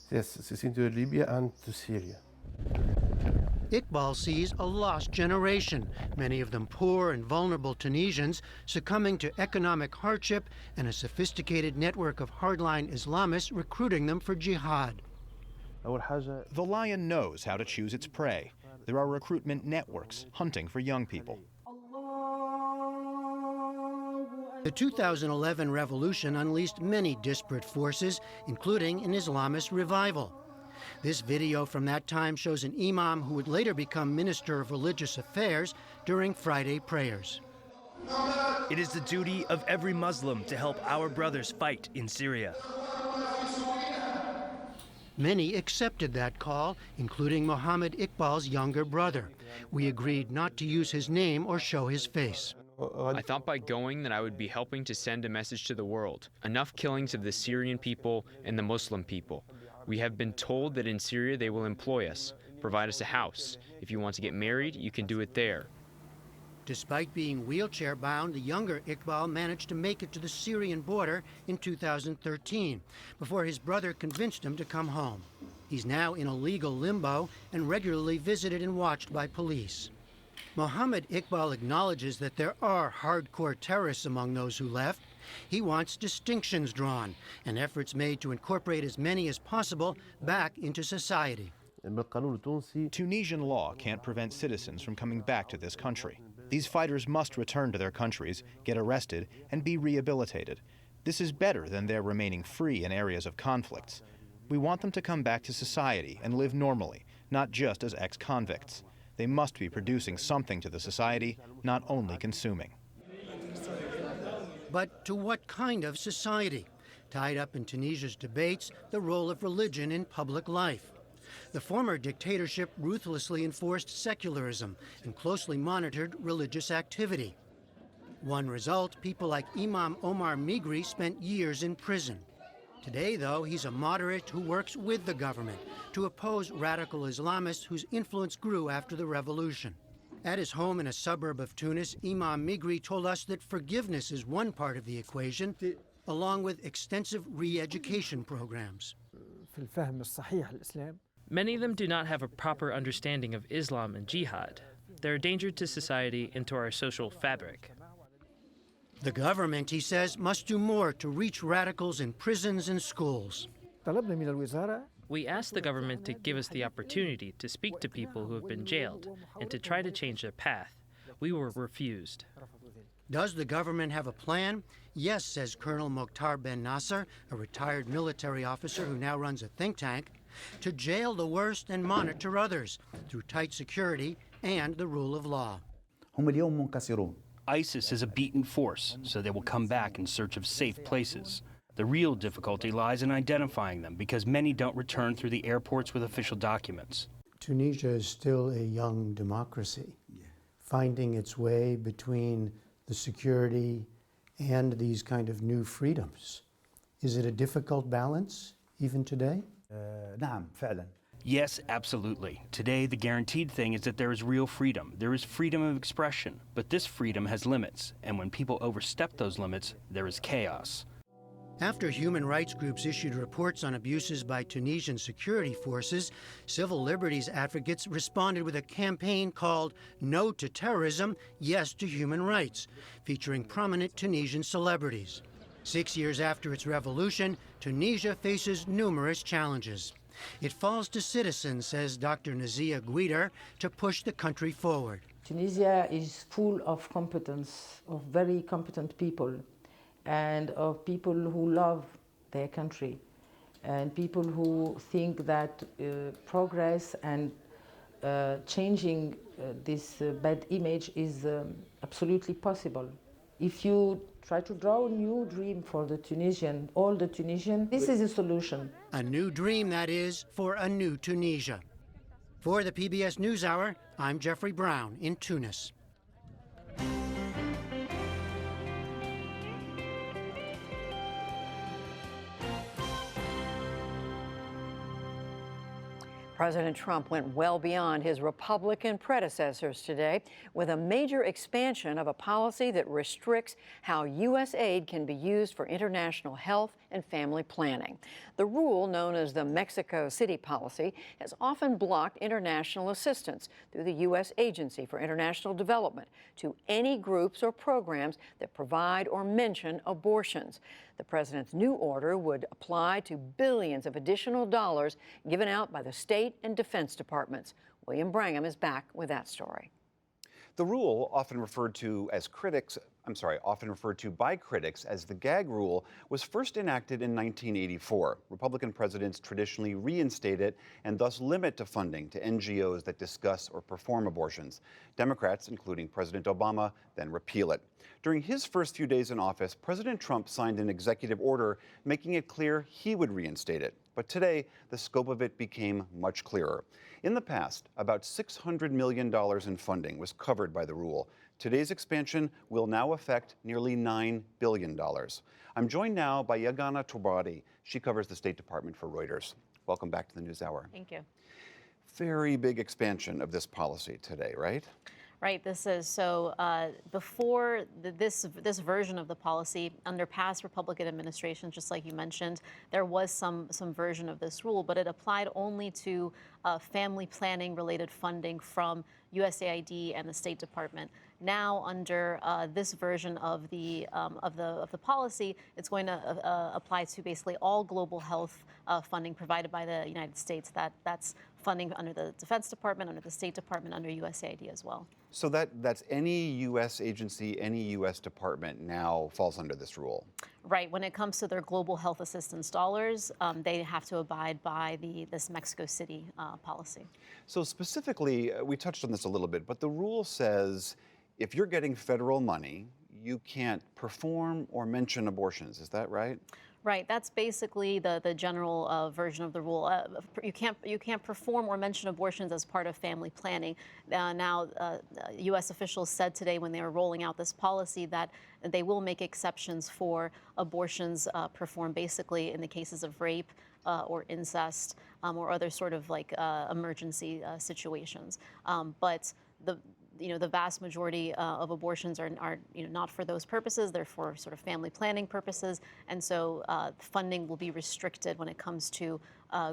Yes, 16 to Libya and to Syria. Iqbal sees a lost generation, many of them poor and vulnerable Tunisians, succumbing to economic hardship and a sophisticated network of hardline Islamists recruiting them for jihad. The lion knows how to choose its prey. There are recruitment networks hunting for young people. The 2011 revolution unleashed many disparate forces, including an Islamist revival. This video from that time shows an imam who would later become Minister of Religious Affairs during Friday prayers. It is the duty of every Muslim to help our brothers fight in Syria. Many accepted that call, including Mohammed Iqbal's younger brother. We agreed not to use his name or show his face. I thought by going that I would be helping to send a message to the world. Enough killings of the Syrian people and the Muslim people. We have been told that in Syria they will employ us, provide us a house. If you want to get married, you can do it there. Despite being wheelchair-bound, the younger Iqbal managed to make it to the Syrian border in 2013, before his brother convinced him to come home. He's now in a legal limbo and regularly visited and watched by police. Mohammed Iqbal acknowledges that there are hardcore terrorists among those who left. He wants distinctions drawn and efforts made to incorporate as many as possible back into society. Tunisian law can't prevent citizens from coming back to this country. These fighters must return to their countries, get arrested, and be rehabilitated. This is better than their remaining free in areas of conflicts. We want them to come back to society and live normally, not just as ex-convicts. They must be producing something to the society, not only consuming. But to what kind of society? Tied up in Tunisia's debates, the role of religion in public life. The former dictatorship ruthlessly enforced secularism and closely monitored religious activity. One result, people like Imam Omar Migri spent years in prison. Today, though, he's a moderate who works with the government to oppose radical Islamists whose influence grew after the revolution. At his home in a suburb of Tunis, Imam Migri told us that forgiveness is one part of the equation, along with extensive re-education programs. Many of them do not have a proper understanding of Islam and jihad. They're a danger to society and to our social fabric. The government, he says, must do more to reach radicals in prisons and schools. We asked the government to give us the opportunity to speak to people who have been jailed and to try to change their path. We were refused. Does the government have a plan? Yes, says Colonel Mokhtar Ben Nasser, a retired military officer who now runs a think tank, to jail the worst and monitor others through tight security and the rule of law. ISIS is a beaten force, so they will come back in search of safe places. The real difficulty lies in identifying them because many don't return through the airports with official documents. Tunisia is still a young democracy, finding its way between the security and these kind of new freedoms. Is it a difficult balance even today? Yes, absolutely. Today, the guaranteed thing is that there is real freedom. There is freedom of expression. But this freedom has limits. And when people overstep those limits, there is chaos. After human rights groups issued reports on abuses by Tunisian security forces, civil liberties advocates responded with a campaign called No to Terrorism, Yes to Human Rights, featuring prominent Tunisian celebrities. 6 years after its revolution, Tunisia faces numerous challenges. It falls to citizens, says Dr. Nazia Guider, to push the country forward. Tunisia is full of competence, of very competent people, and of people who love their country, and people who think that progress and changing this bad image is absolutely possible. If you try to draw a new dream for the Tunisian, all the Tunisian, this is a solution. A new dream, that is, for a new Tunisia. For the PBS NewsHour, I'm Jeffrey Brown in Tunis. President Trump went well beyond his Republican predecessors today with a major expansion of a policy that restricts how U.S. aid can be used for international health and family planning. The rule, known as the Mexico City policy, has often blocked international assistance through the U.S. Agency for International Development to any groups or programs that provide or mention abortions. The president's new order would apply to billions of additional dollars given out by the state and defense departments. William Brangham is back with that story. The rule, often referred to by critics as the gag rule, was first enacted in 1984. Republican presidents traditionally reinstate it and thus limit the funding to NGOs that discuss or perform abortions. Democrats, including President Obama, then repeal it. During his first few days in office, President Trump signed an executive order making it clear he would reinstate it. But today, the scope of it became much clearer. In the past, about $600 million in funding was covered by the rule. Today's expansion will now affect nearly $9 billion. I'm joined now by Yagana Torbati. She covers the State Department for Reuters. Welcome back to the NewsHour. Thank you. Very big expansion of this policy today, right? Right. This is so. Before this version of the policy, under past Republican administrations, just like you mentioned, there was some version of this rule, but it applied only to family planning related funding from USAID and the State Department. Now, under this version of the policy, it's going to apply to basically all global health funding provided by the United States. That's funding under the Defense Department, under the State Department, under USAID as well. So that's any U.S. agency, any U.S. department now falls under this rule. Right. When it comes to their global health assistance dollars, they have to abide by this Mexico City policy. So specifically, we touched on this a little bit, but the rule says if you're getting federal money, you can't perform or mention abortions. Is that right? Right. That's basically the general version of the rule. You can't perform or mention abortions as part of family planning. U.S. officials said today when they were rolling out this policy that they will make exceptions for abortions performed basically in the cases of rape or incest or other sort of like emergency situations. But the vast majority of abortions are not for those purposes. They're for sort of family planning purposes, and so funding will be restricted when it comes to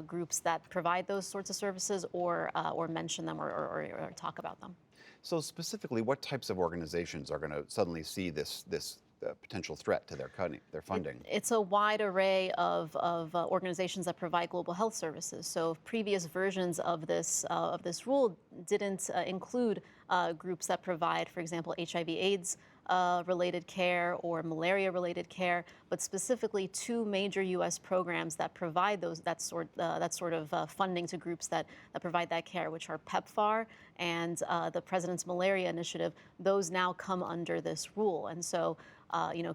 groups that provide those sorts of services or mention them or talk about them. So specifically, what types of organizations are going to suddenly see this potential threat to their funding? It's a wide array of organizations that provide global health services. So previous versions of this rule didn't include groups that provide, for example, HIV/AIDS related care or malaria related care, but specifically two major U.S. programs that provide that sort of funding to groups that provide that care, which are PEPFAR and the President's Malaria Initiative. Those now come under this rule, and so.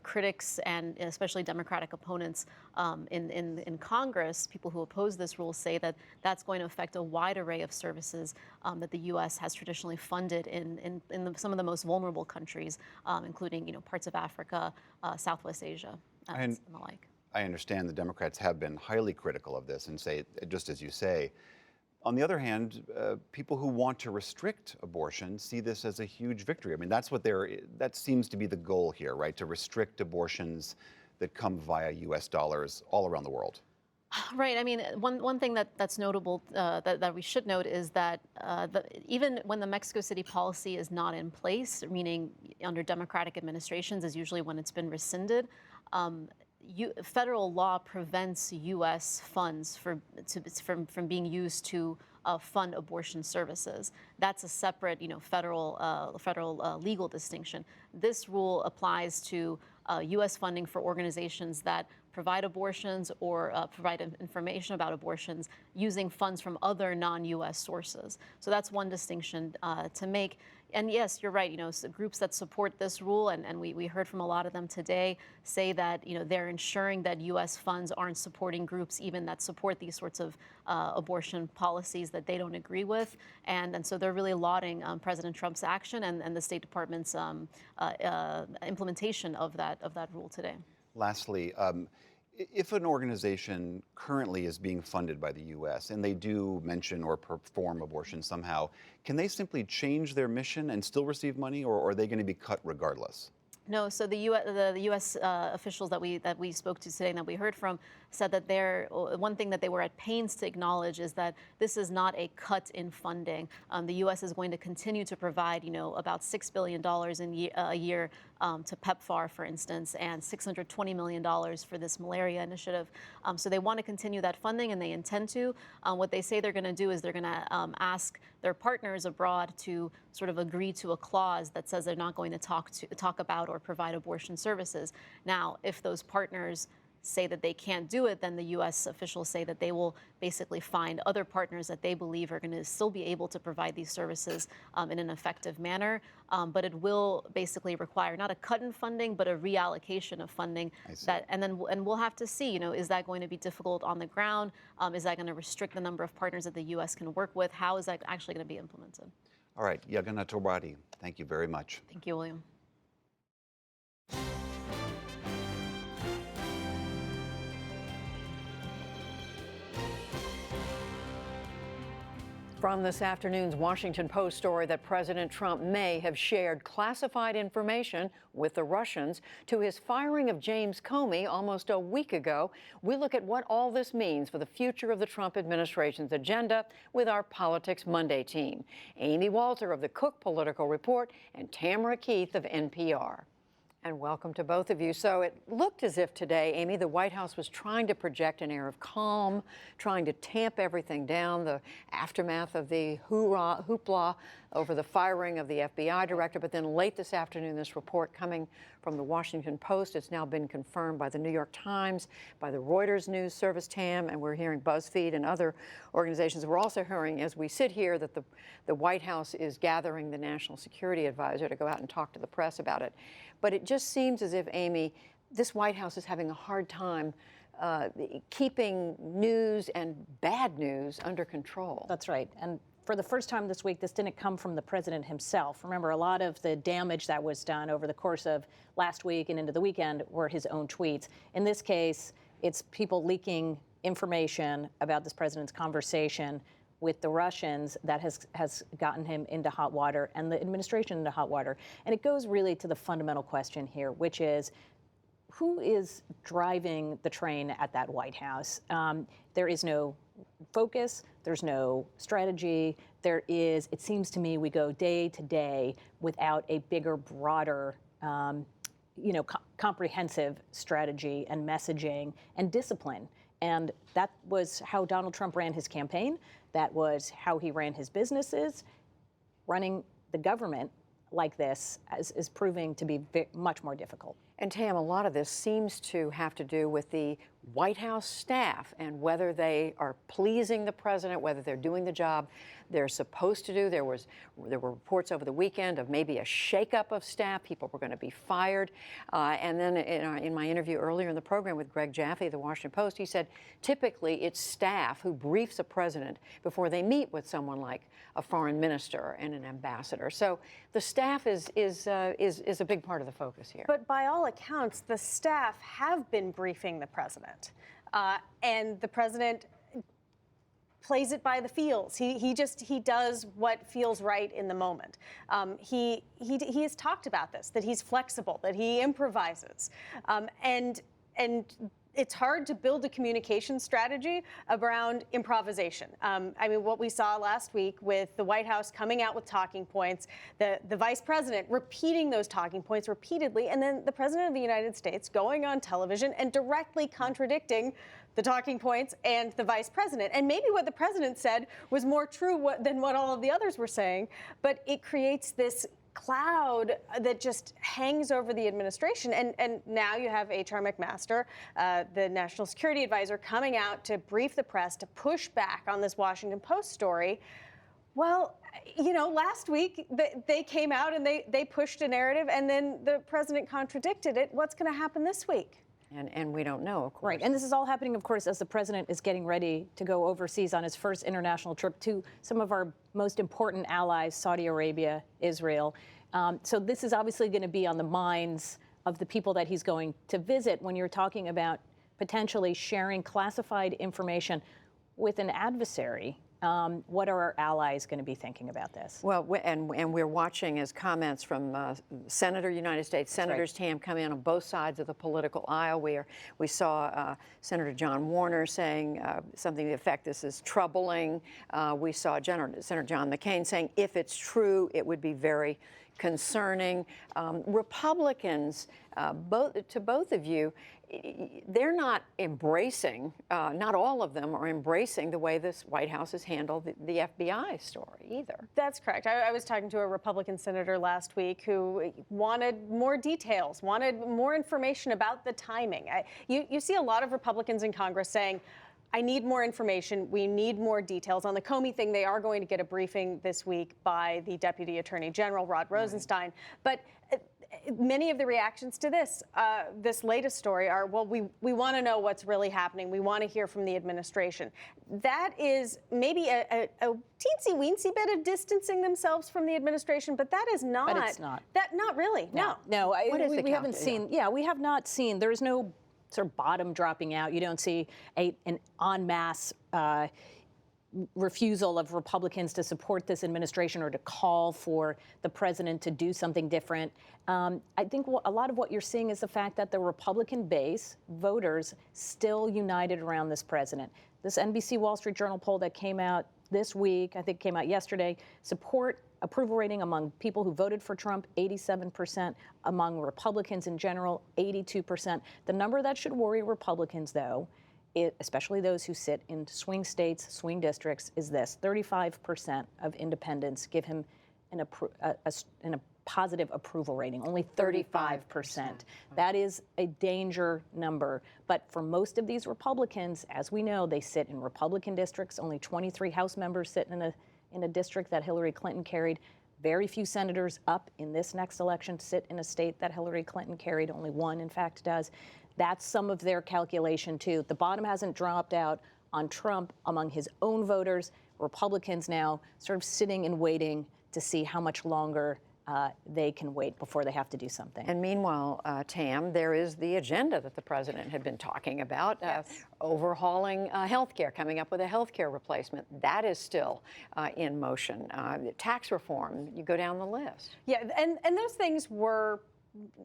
Critics and especially Democratic opponents in Congress, people who oppose this rule, say that that's going to affect a wide array of services that the U.S. has traditionally funded in some of the most vulnerable countries, including parts of Africa, Southwest Asia, and the like. I understand the Democrats have been highly critical of this and say, just as you say, On the other hand, people who want to restrict abortion see this as a huge victory. I mean, that seems to be the goal here, right? To restrict abortions that come via U.S. dollars all around the world. Right. I mean, one thing that's notable that we should note is that even when the Mexico City policy is not in place, meaning under Democratic administrations is usually when it's been rescinded, federal law prevents U.S. funds from being used to fund abortion services. That's a separate, federal legal distinction. This rule applies to U.S. funding for organizations that provide abortions or provide information about abortions using funds from other non-U.S. sources. So that's one distinction to make. And yes, you're right. So groups that support this rule, and we heard from a lot of them today, say that they're ensuring that U.S. funds aren't supporting groups even that support these sorts of abortion policies that they don't agree with, and so they're really lauding President Trump's action and the State Department's implementation of that rule today. Lastly, if an organization currently is being funded by the U.S. and they do mention or perform abortion somehow, can they simply change their mission and still receive money, or are they going to be cut regardless? No, so the U.S. Officials that we spoke to today and that we heard from said that one thing that they were at pains to acknowledge is that this is not a cut in funding. The U.S. is going to continue to provide, about $6 billion a year to PEPFAR, for instance, and $620 million for this malaria initiative. So they want to continue that funding, and they intend to. What they say they're going to do is they're going to ask their partners abroad to sort of agree to a clause that says they're not going to talk about or provide abortion services. Now, if those partners say that they can't do it, then the U.S. officials say that they will basically find other partners that they believe are going to still be able to provide these services in an effective manner. But it will basically require not a cut in funding, but a reallocation of funding. And we'll have to see, is that going to be difficult on the ground? Is that going to restrict the number of partners that the U.S. can work with? How is that actually going to be implemented? All right, Yaghna Torbati, thank you very much. Thank you, William. From this afternoon's Washington Post story that President Trump may have shared classified information with the Russians to his firing of James Comey almost a week ago, we look at what all this means for the future of the Trump administration's agenda with our Politics Monday team. Amy Walter of the Cook Political Report and Tamara Keith of NPR. And welcome to both of you. So it looked as if today, Amy, the White House was trying to project an air of calm, trying to tamp everything down, the aftermath of the hoopla over the firing of the FBI director. But then late this afternoon, this report coming from the Washington Post, it's now been confirmed by the New York Times, by the Reuters News Service, TAM, and we're hearing BuzzFeed and other organizations. We're also hearing, as we sit here, that the White House is gathering the National Security Advisor to go out and talk to the press about it. But it just seems as if, Amy, this White House is having a hard time keeping news and bad news under control. That's right. And for the first time this week, this didn't come from the president himself. Remember, a lot of the damage that was done over the course of last week and into the weekend were his own tweets. In this case, it's people leaking information about this president's conversation with the Russians that has gotten him into hot water and the administration into hot water. And it goes really to the fundamental question here, which is, who is driving the train at that White House? There is no focus, there's no strategy, it seems to me we go day to day without a bigger, broader, comprehensive strategy and messaging and discipline. And that was how Donald Trump ran his campaign. That was how he ran his businesses. Running the government like this is proving to be much more difficult. And Tam, a lot of this seems to have to do with the White House staff and whether they are pleasing the president, whether they're doing the job they're supposed to do. There were reports over the weekend of maybe a shakeup of staff. People were going to be fired. And then in my interview earlier in the program with Greg Jaffe of the Washington Post, he said typically it's staff who briefs a president before they meet with someone like a foreign minister and an ambassador. So the staff is a big part of the focus here. But by all accounts, the staff have been briefing the president. And the president plays it by the feels. He does what feels right in the moment. He has talked about this, that he's flexible, that he improvises, and it's hard to build a communication strategy around improvisation. I mean, what we saw last week with the White House coming out with talking points, the vice president repeating those talking points repeatedly, and then the president of the United States going on television and directly contradicting the talking points and the vice president. And maybe what the president said was more true than what all of the others were saying, but it creates this cloud that just hangs over the administration. And now you have H.R. McMaster, the National Security Advisor, coming out to brief the press to push back on this Washington Post story. Well, you know, last week they came out and they pushed a narrative, and then the president contradicted it. What's going to happen this week? And we don't know, of course. Right, and this is all happening, of course, as the president is getting ready to go overseas on his first international trip to some of our most important allies, Saudi Arabia, Israel. So this is obviously going to be on the minds of the people that he's going to visit when you're talking about potentially sharing classified information with an adversary. What are our allies going to be thinking about this? Well, and we're watching as comments from United States Senators, Tam, come in on both sides of the political aisle. We saw Senator John Warner saying something to the effect, this is troubling. We saw Senator John McCain saying, if it's true, it would be very concerning. Republicans, both of you, they're not embracing, not all of them are embracing the way this White House has handled the FBI story either. That's correct. I was talking to a Republican senator last week who wanted more details, wanted more information about the timing. You see a lot of Republicans in Congress saying, I need more information. We need more details. On the Comey thing, they are going to get a briefing this week by the Deputy Attorney General, Rod Rosenstein. But many of the reactions to this latest story are, well, we want to know what's really happening. We want to hear from the administration. That is maybe a teensy-weensy bit of distancing themselves from the administration, but that is not. But it's not. Not really, no. No, we haven't seen, we have not seen, there's no sort of bottom dropping out. You don't see an en masse refusal of Republicans to support this administration or to call for the president to do something different. I think a lot of what you're seeing is the fact that the Republican base, voters, still united around this president. This NBC Wall Street Journal poll that came out this week, I think came out yesterday, approval rating among people who voted for Trump, 87%, among Republicans in general, 82%. The number that should worry Republicans, though, especially those who sit in swing states, swing districts, is this: 35% of independents give him a positive approval rating, only 35%. That is a danger number. But for most of these Republicans, as we know, they sit in Republican districts. Only 23 House members sit in a district that Hillary Clinton carried. Very few senators up in this next election sit in a state that Hillary Clinton carried. Only one, in fact, does. That's some of their calculation, too. The bottom hasn't dropped out on Trump among his own voters. Republicans now sort of sitting and waiting to see how much longer they can wait before they have to do something. And meanwhile, Tam, there is the agenda that the president had been talking about, overhauling health care, coming up with a health care replacement. That is still in motion. Tax reform, you go down the list. Yeah, and those things were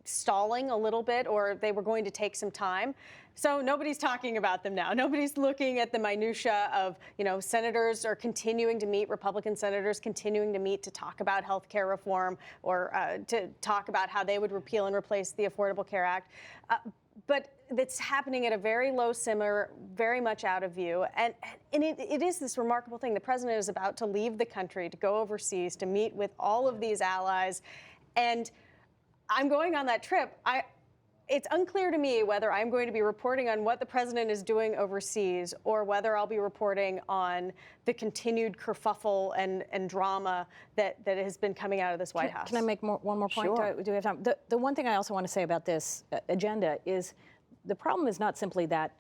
stalling a little bit, or they were going to take some time. So nobody's talking about them now. Nobody's looking at the minutia of, senators are continuing to meet, Republican senators continuing to meet to talk about health care reform or to talk about how they would repeal and replace the Affordable Care Act. But it's happening at a very low simmer, very much out of view. And it is this remarkable thing. The president is about to leave the country to go overseas to meet with all of these allies. And I'm going on that trip. It's unclear to me whether I'm going to be reporting on what the president is doing overseas or whether I'll be reporting on the continued kerfuffle and drama that has been coming out of this White House. Can I make one more point? Sure. Do we have time? The one thing I also want to say about this agenda is the problem is not simply that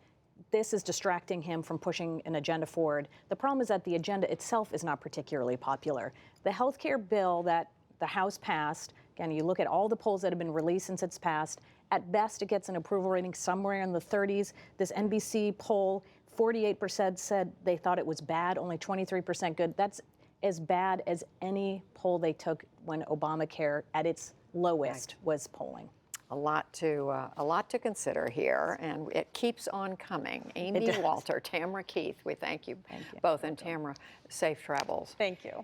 this is distracting him from pushing an agenda forward. The problem is that the agenda itself is not particularly popular. The health care bill that the House passed, again, you look at all the polls that have been released since it's passed, at best it gets an approval rating somewhere in the 30s. This NBC poll, 48% said they thought it was bad, only 23% good. That's as bad as any poll they took when Obamacare at its lowest was polling. A lot to consider here, and it keeps on coming. Amy Walter, Tamara Keith, we thank you both, and Tamara, safe travels. Thank you.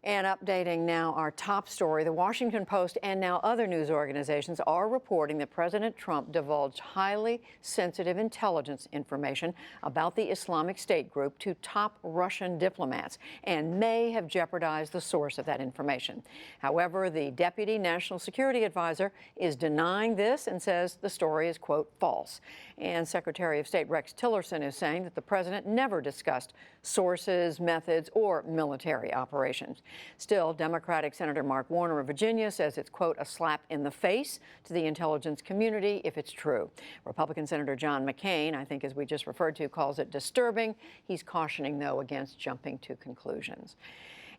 And updating now our top story, the Washington Post and now other news organizations are reporting that President Trump divulged highly sensitive intelligence information about the Islamic State group to top Russian diplomats and may have jeopardized the source of that information. However, the Deputy National Security Advisor is denying this and says the story is, quote, false. And Secretary of State Rex Tillerson is saying that the president never discussed sources, methods, or military operations. Still, Democratic Senator Mark Warner of Virginia says it's, quote, a slap in the face to the intelligence community if it's true. Republican Senator John McCain, I think as we just referred to, calls it disturbing. He's cautioning, though, against jumping to conclusions.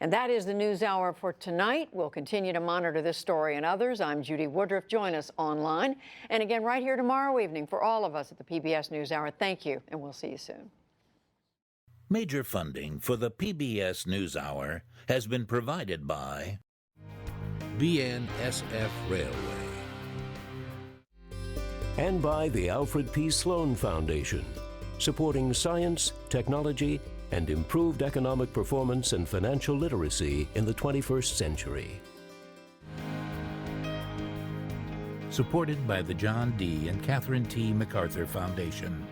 And that is the NewsHour for tonight. We'll continue to monitor this story and others. I'm Judy Woodruff. Join us online. And again, right here tomorrow evening for all of us at the PBS NewsHour. Thank you, and we'll see you soon. Major funding for the PBS NewsHour has been provided by BNSF Railway and by the Alfred P. Sloan Foundation, supporting science, technology, and improved economic performance and financial literacy in the 21st century. Supported by the John D. and Catherine T. MacArthur Foundation,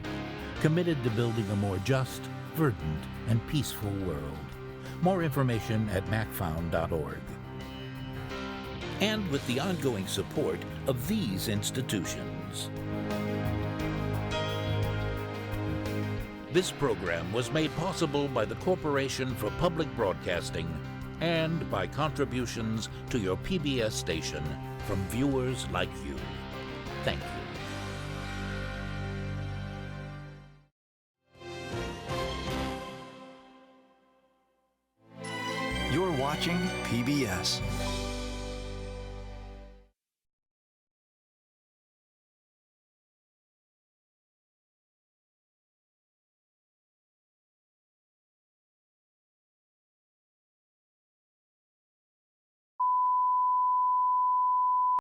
committed to building a more just, verdant, and peaceful world. More information at macfound.org. And with the ongoing support of these institutions. This program was made possible by the Corporation for Public Broadcasting and by contributions to your PBS station from viewers like you. Thank you. You're watching PBS.